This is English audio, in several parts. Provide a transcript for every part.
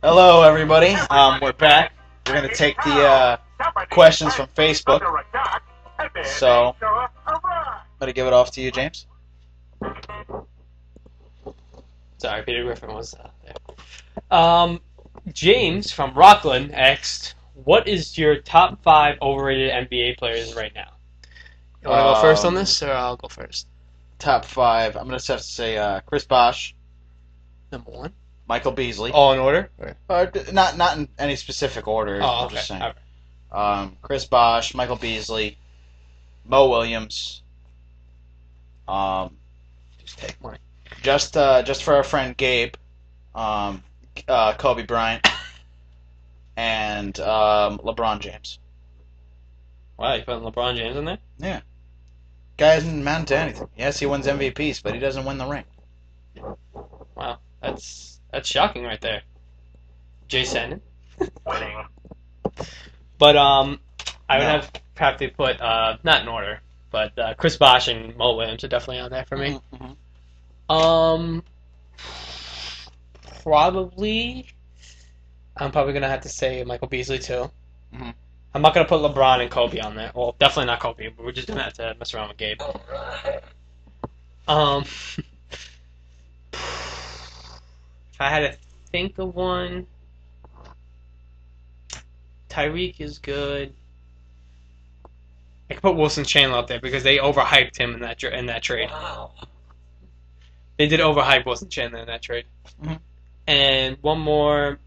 Hello, everybody. We're back. We're gonna take the questions from Facebook. So, I'm gonna give it off to you, James. Sorry, Peter Griffin was there. James from Rockland asked, "What is your top 5 overrated NBA players right now?" You want to go first on this, or I'll go first? Top 5. I'm gonna have to say Chris Bosh, Number 1. Michael Beasley. All in order? Not in any specific order. Oh, I'm okay. just saying. All right. Chris Bosh, Michael Beasley, Mo Williams. Just take money. Just for our friend Gabe, Kobe Bryant, and LeBron James. Wow, you putting LeBron James in there? Yeah. Guy hasn't amounted to anything. Yes, he wins MVPs, but he doesn't win the ring. Wow, that's shocking right there. Jay Shannon. Winning. But I would No. have to put not in order, but Chris Bosh and Mo Williams are definitely on there for me. Mm-hmm. Probably. I'm probably gonna have to say Michael Beasley too. Mhm. I'm not gonna put LeBron and Kobe on there. Well, definitely not Kobe, but we're just gonna have to mess around with Gabe. If I had to think of one, Tyreek is good. I could put Wilson Chandler up there because they overhyped him in that trade. Wow. They did overhype Wilson Chandler in that trade. Mhm. And one more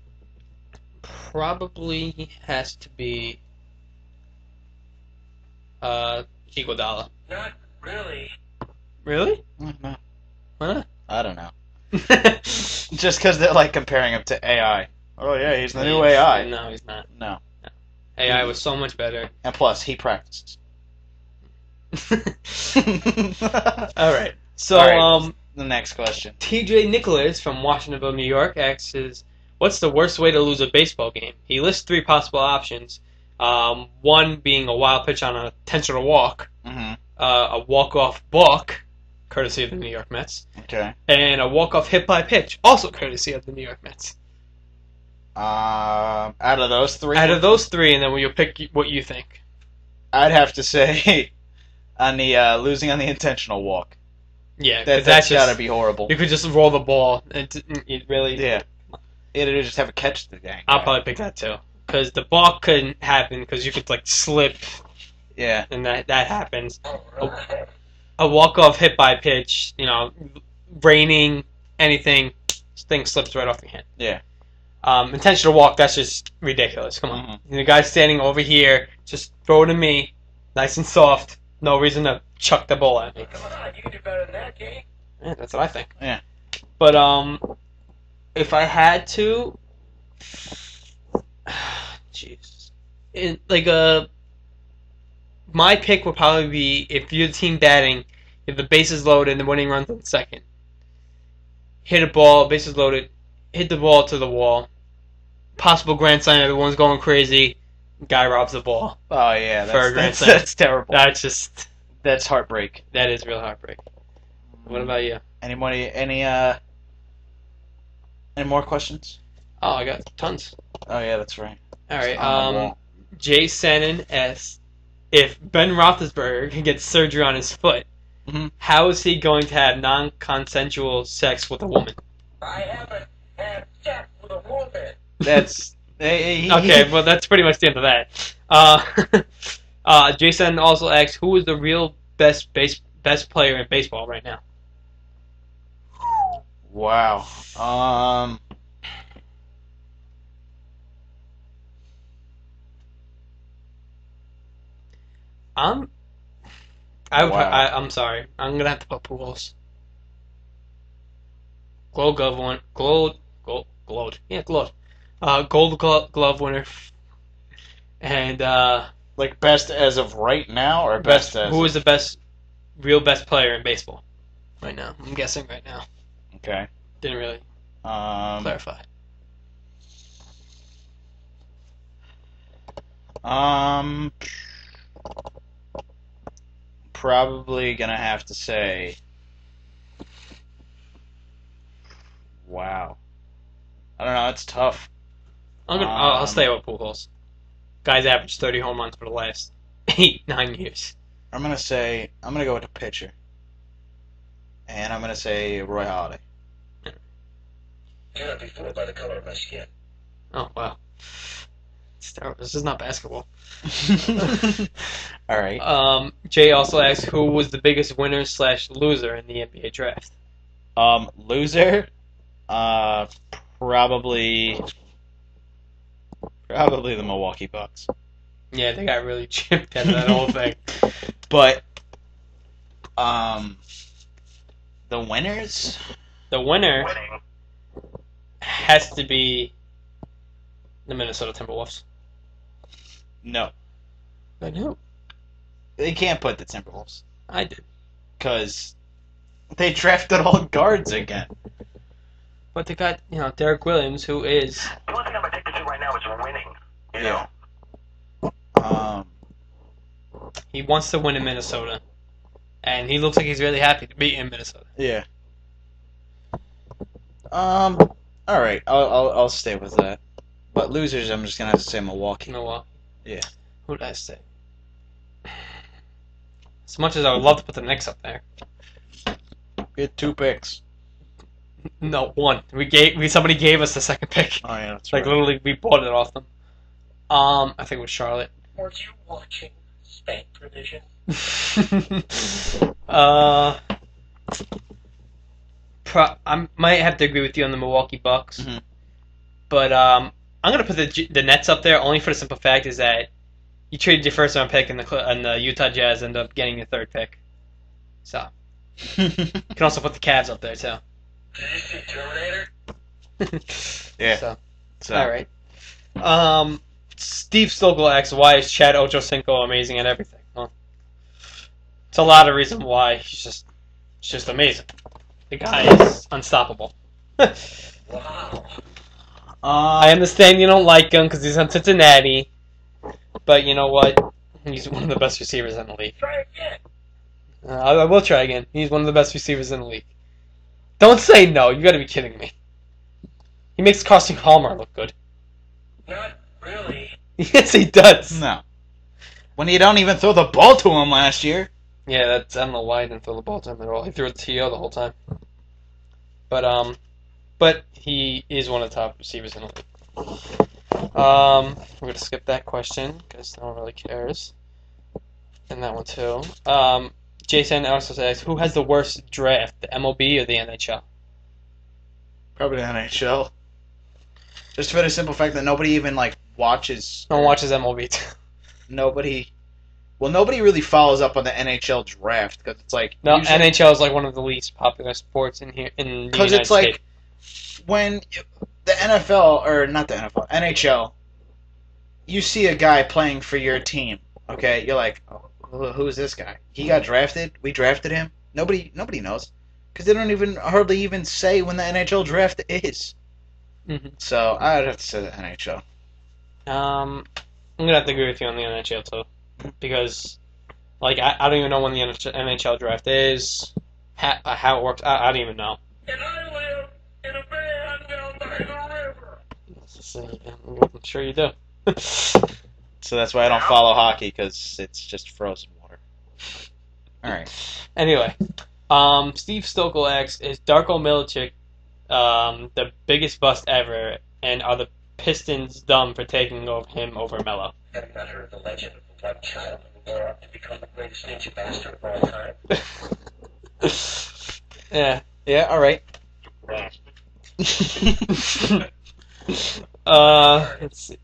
probably has to be Iguodala. Not really. Really? No, Why I don't know. not? Just because they're like comparing him to AI. Oh yeah, he's the new AI. No, he's not. No. AI was so much better. And plus, he practices. All right. So, All right. The next question. TJ Nicholas from Washingtonville, New York, asks, "What's the worst way to lose a baseball game?" He lists 3 possible options. One being a wild pitch on an intentional walk, Mm-hmm. a walk-off balk, courtesy of the New York Mets, Okay. and a walk-off hit by pitch, also courtesy of the New York Mets. Out of those 3, Out of those 3, and then you'll pick what you think. I'd have to say on the losing on the intentional walk. Yeah, That's that's gotta just be horrible. you could just roll the ball. It really. Yeah. It'd just have a catch the dang. I'll guy. probably pick that too, because the balk couldn't happen because you could like slip, Yeah. and that happens. A walk-off hit by pitch, raining, anything, thing slips right off your hand. Yeah. Intentional walk, that's just ridiculous. Come on. Mhm. The guy's standing over here, just throw it to me, nice and soft, no reason to chuck the ball at me. Come on, you can do better than that, King. Yeah, that's what I think. Yeah. But, if I had to, jeez. My pick would probably be if you're the team batting, if the bases loaded and the winning runs on second. Hit a ball, bases loaded, hit the ball to the wall. Possible grand slam, everyone's going crazy. Guy robs the ball. Oh yeah. For a grand That's, slam. that's terrible. That's heartbreak. that is real heartbreak. What about you? Any more questions? Oh, I got tons. Oh yeah, that's right. All right. On the wall. Jay Sennin asks, if Ben Roethlisberger can get surgery on his foot, Mhm. how is he going to have non-consensual sex with a woman? I haven't had sex with a woman. That's Okay, well that's pretty much the end of that. Jason also asks, who is the real best player in baseball right now? Wow. I'm sorry. I'm gonna have to put Pujols. Gold Glove one. Gold. Yeah, Gold. Gold Glove winner. And like best as of right now, or best as who is the real best player in baseball right now? I'm guessing right now. okay. Didn't really clarify. Probably gonna have to say, wow. I don't know. It's tough. I'll stay with Pujols. Guy's averaged 30 home runs for the last 8-9 years. I'm gonna go with the pitcher, and I'm gonna say Roy Halladay. You're not be fooled by the color of my skin. Oh wow, it's terrible. This is not basketball. All right. Jay also asks who was the biggest winner/loser in the NBA draft. Loser, probably the Milwaukee Bucks. Yeah, they got really chipped out of that whole thing. But the winners, The winner Winning. has to be the Minnesota Timberwolves. no, I know. they can't put the Timberwolves I did. because they drafted all guards again. But they got, Derek Williams, who is... The only thing I'm addicted to right now is winning. You Yeah. know? He wants to win in Minnesota. And he looks like he's really happy to be in Minnesota. Yeah. All right. I'll stay with that. But losers, I'm just gonna have to say Milwaukee. Milwaukee. Yeah. Who did I say? As much as I would love to put the Knicks up there. Get 2 picks. No, one. Somebody gave us the second pick. Oh yeah, that's Like literally, we bought it off them. I think it was Charlotte. Were you watching Spank Provision? I might have to agree with you on the Milwaukee Bucks, Mhm. but I'm gonna put the Nets up there only for the simple fact is that you traded your first round pick and the Utah Jazz ended up getting your third pick. So you can also put the Cavs up there too. Did you see Terminator? Yeah. So all right. Steve Stokel asks, why is Chad Ochocinco amazing at everything? Well, it's a lot of reason why. He's just amazing. The guy is unstoppable. Wow. I understand you don't like him because he's on Cincinnati, but you know what? He's one of the best receivers in the league. Try again. I will try again. He's one of the best receivers in the league. Don't say no. You got to be kidding me. He makes Carson Palmer look good. Not really. Yes, he does. No. When you don't even throw the ball to him last year. Yeah, I don't know why he didn't throw the ball to him at all. He threw it to TO the whole time. But he is one of the top receivers in the league. We're gonna skip that question because no one really cares. And that one too. Jason also says, who has the worst draft, the MLB or the NHL? Probably the NHL. Just for the simple fact that nobody even watches. No one watches MLB. Nobody really follows up on the NHL draft because it's No, usually- NHL is like one of the least popular sports in here in the United Because it's States. when the NFL, or not the NFL, NHL, you see a guy playing for your team, okay? You're like, oh, who is this guy? He got drafted? We drafted him? Nobody knows. Because they don't hardly even say when the NHL draft is. Mhm. So, I'd have to say the NHL. I'm gonna have to agree with you on the NHL too, because I don't even know when the NHL draft is, how it works. I don't even know. And I live in a van down by the river. I'm sure you do. So that's why I don't follow hockey, because it's just frozen water. Alright. Anyway, Steve Stokel asks, is Darko Milicic the biggest bust ever, and are the Pistons dumb for taking him over Melo? Have you not heard the legend of the one child who grew up to become the greatest ninja master of all time? Yeah. Yeah, alright. Let's see.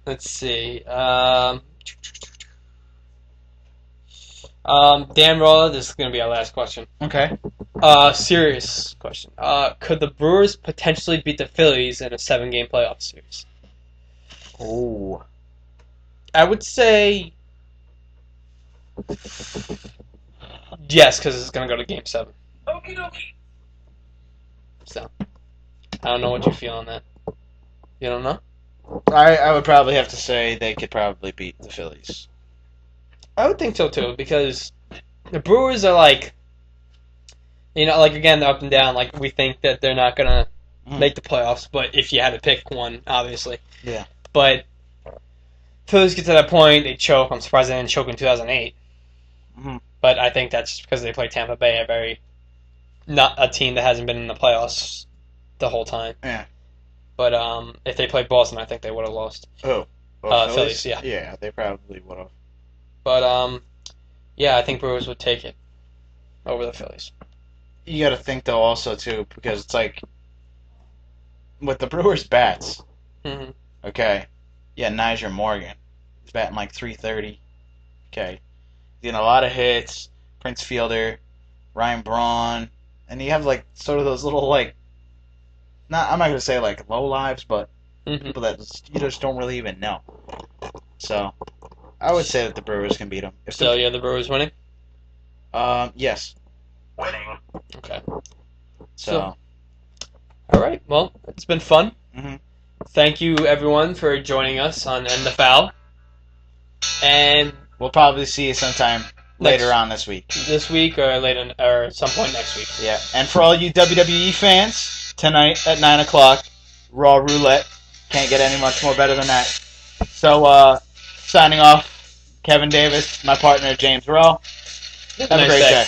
Let's see. Dan Rolla, this is gonna be our last question. Okay. Serious question. Could the Brewers potentially beat the Phillies in a 7-game playoff series? Oh. I would say yes, because it's gonna go to Game 7. Okie dokie. So I don't know what you feel on that. You don't know? I would probably have to say they could probably beat the Phillies. I would think so too, because the Brewers are again, they're up and down. We think that they're not gonna make the playoffs. But if you had to pick one, obviously. Yeah. But Phillies get to that point, they choke. I'm surprised they didn't choke in 2008. Mhm. But I think that's just because they play Tampa Bay, not a team that hasn't been in the playoffs the whole time. Yeah. But if they played Boston, I think they would have lost. Oh. Phillies, yeah. Yeah, they probably would have. But yeah, I think Brewers would take it over the Phillies. You got to think though, also too, because it's like with the Brewers bats. Mm-hmm. Okay. Yeah, Nyjer Morgan. He's batting like 330. Okay. He's getting a lot of hits. Prince Fielder, Ryan Braun, and you have like sort of those little like, I'm not gonna say like low lives, but people that you just don't really even know. So, I would say that the Brewers can beat them. So yeah, the Brewers winning. Yes. Winning. Okay. So. All right. Well, it's been fun. Mhm. Thank you everyone for joining us on End the Foul. And We'll probably see you sometime later on this week. This week or later or some point next week. Yeah. And for all you WWE fans, tonight at 9 o'clock, Raw Roulette. Can't get any much more better than that. So, signing off, Kevin Davis, my partner James Rowe. Have a great day.